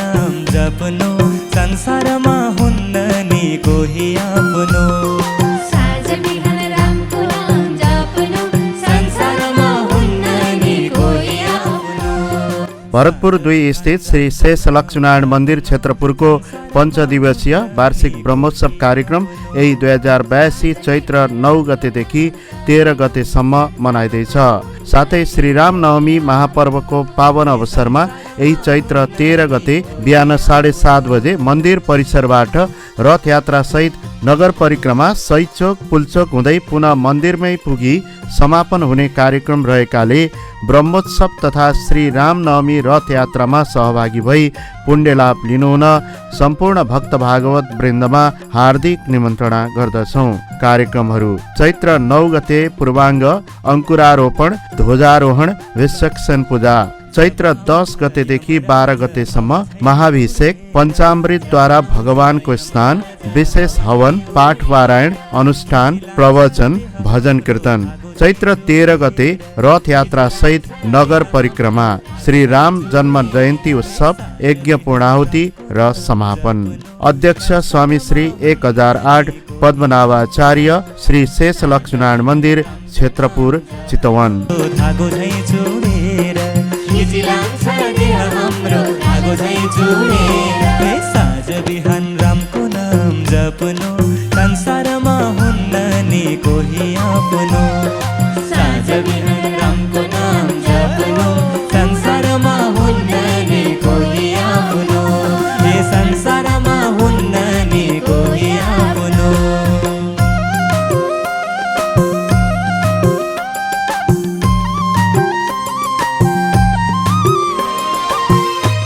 नाम जप्नु संसारमा हुन्न नि कोही आफ्नो साँझ बिहान रामको नाम जप्नु संसारमा हुन्न नि कोही आफ्नो। भरतपुर 2 स्थित श्री शेष लक्ष्मीनारायण मन्दिर क्षेत्रपुरको पञ्चदिवसीय वार्षिक ब्रह्मोत्सव कार्यक्रम यही 2082 चैत्र 9 गतेदेखि 13 गतेसम्म मनाइँदैछ। साथै श्रीराम नवमी महापर्वको पावन अवसरमा यही चैत्र 13 गते बिहान 7:30 बजे मन्दिर परिसरबाट रथयात्रा सहित नगर परिक्रमा शहीद चोक पुलचोक हुँदै पुनः मन्दिरमै पुगी समापन हुने कार्यक्रम रहेकाले ब्रह्मोत्सव तथा श्री रामनवमी रथयात्रामा सहभागी भई पुण्य लाभ लिनुहुन सम्पूर्ण भक्त भागवत वृन्दमा हार्दिक निमन्त्रणा गर्दछौँ। कार्यक्रमहरू चैत्र 9 गते पूर्वाङ्ग अङ्कुरारोपण ध्वजारोहण विश्वक्सेन पूजा, चैत्र 10 गतेदेखि 12 गतेसम्म महाभिषेक पञ्चामृतद्वारा भगवानको स्नान, विशेष हवन, पाठ पारायण, अनुष्ठान, प्रवचन, भजन कीर्तन, चैत्र 13 गते रथयात्रा सहित नगर परिक्रमा, श्री राम जन्म जयन्ती उत्सव, यज्ञ पूर्णाहुति र समापन। अध्यक्ष स्वामी श्री 1008 पद्मनाभाचार्य, श्री शेष लक्ष्मीनारायण मन्दिर क्षेत्रपुर चितवन। धागो झै जोडेर खिचिलान्छ देह हाम्रो धागो झै जोडेर साँझ बिहान रामको नाम जप्नु